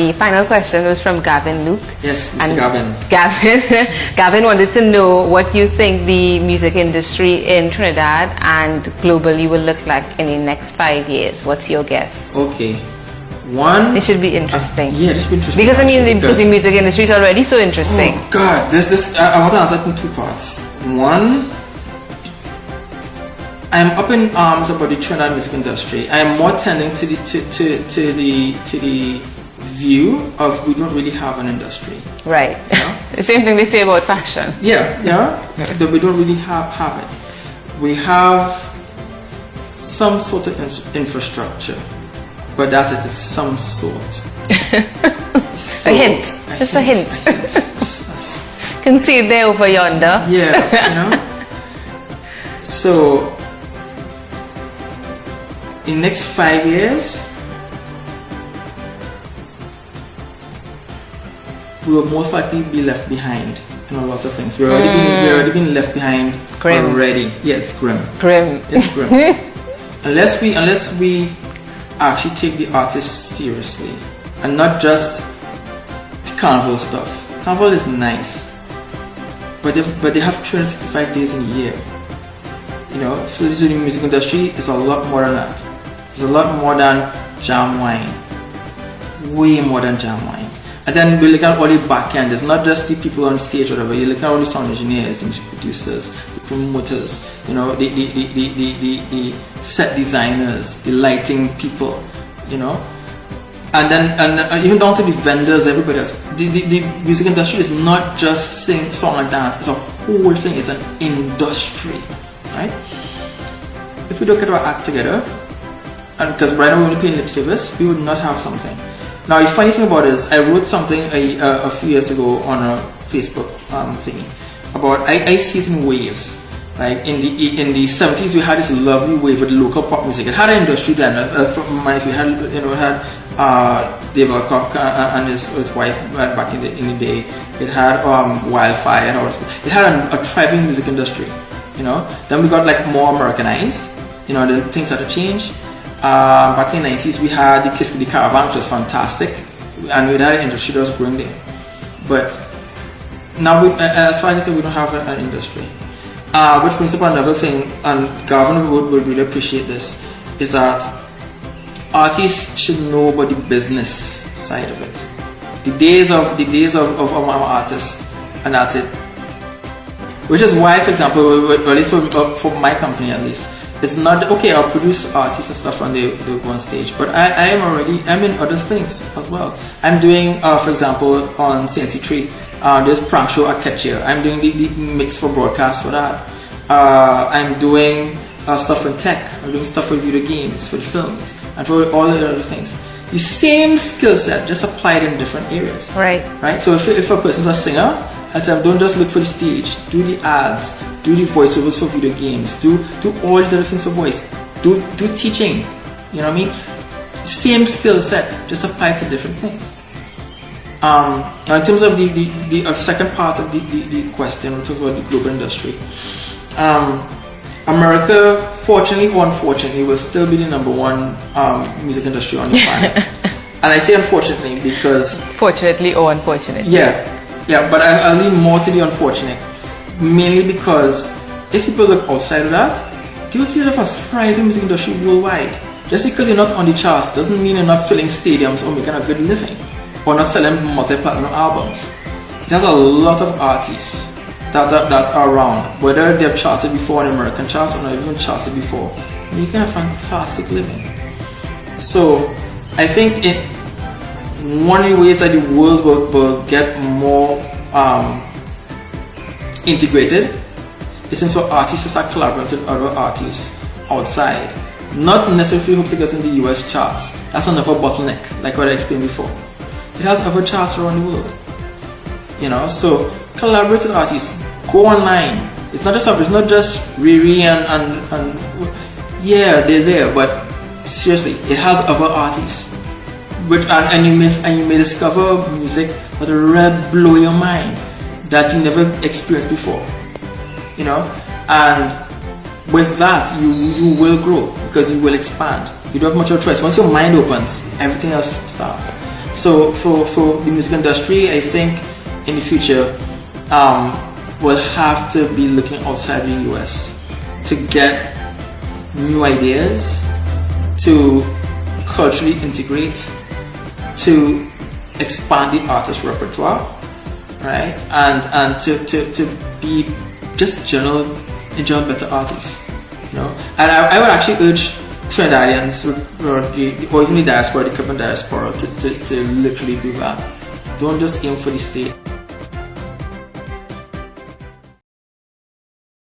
the final question was from Gavin Luke. Yes, Mr. And Gavin. Gavin wanted to know what you think the music industry in Trinidad and globally will look like in the next 5 years. What's your guess? Okay. One. It should be interesting. Yeah, this should be interesting. Because because the music industry is already so interesting. Oh God, I want to answer it in two parts. One, I'm up in arms about the Trinidad music industry. I am more tending to the view of we don't really have an industry. Right. You know? The same thing they say about fashion. Yeah. That we don't really have it. We have some sort of infrastructure, but that's it. It's some sort. So, a hint. Just a hint. Can see it there over yonder. Yeah. So. In the next 5 years, we will most likely be left behind in a lot of things. We're already been left behind already. Yeah, it's grim. It's grim. unless we actually take the artists seriously and not just the carnival stuff. Carnival is nice, but they have 365 days in a year. So the music industry is a lot more than that. It's a lot more than jam wine. Way more than jam wine. And then we look at all the back end. It's not just the people on stage or whatever. You look at all the sound engineers, the music producers, the promoters, the set designers, the lighting people, And even down to the vendors, everybody else. The music industry is not just song and dance. It's a whole thing. It's an industry, right? If we look at our act together, and because right now we're only paying lip service, we would not have something. Now the funny thing about it is, I wrote something a few years ago on a Facebook thingy about I see it in waves. Like in the 70s, we had this lovely wave with local pop music. It had an industry then. If you had it had Dave Alcock and his wife back in the day. It had Wildfire and all this. It had a thriving music industry. Then we got more Americanized. The things had to change. Back in the 90s, we had the Kiss the Caravan, which was fantastic, and we had an industry that was growing there. But now, as far as I say, we don't have an industry. Which brings up another thing, and Gavin would really appreciate this, is that artists should know about the business side of it. The days of our artists, and that's it. Which is why, for example, or at least for my company at least, it's not okay. I'll produce artists and stuff and they go on stage, but I'm in other things as well. I'm doing, for example, on CNC3, there's prank show at Ketcher. I'm doing the mix for broadcast for that. I'm doing stuff in tech. I'm doing stuff for video games, for the films, and for all the other things. The same skill set, just applied in different areas. Right. So if a person's a singer, I tell them, don't just look for the stage. Do the ads. Do the voiceovers for video games. Do all these other things for voice. Do teaching. You know what I mean? Same skill set, just applied to different things. Now in terms of the second part of the question, we talk about the global industry. America, fortunately or unfortunately, will still be the number one music industry on the planet. And I say unfortunately because... Fortunately or unfortunately. Yeah, but I'll lean more to the unfortunate. Mainly because if people look outside of that, they will see that of a thriving music industry worldwide. Just because you're not on the charts doesn't mean you're not filling stadiums or making a good living, or not selling multi-platinum albums. There's a lot of artists that are around, whether they've charted before on American charts or not even charted before, making a fantastic living. So I think one of the ways that the world will get more integrated is for artists to start collaborating with other artists outside. Not necessarily hope to get in the US charts. That's another bottleneck, like what I explained before. It has other charts around the world. So collaborate with artists. Go online. It's not just Riri and yeah, they're there, but seriously, it has other artists. And you may discover music that will really blow your mind that you never experienced before. And with that you will grow because you will expand. You don't have much of a choice. Once your mind opens, everything else starts. So for the music industry, I think in the future we'll have to be looking outside the US to get new ideas, to culturally integrate, to expand the artist repertoire, right? And to be just general better artists, you know. And I would actually urge Trinidadians or even the diaspora, the Caribbean diaspora, to literally do that. Don't just aim for the state.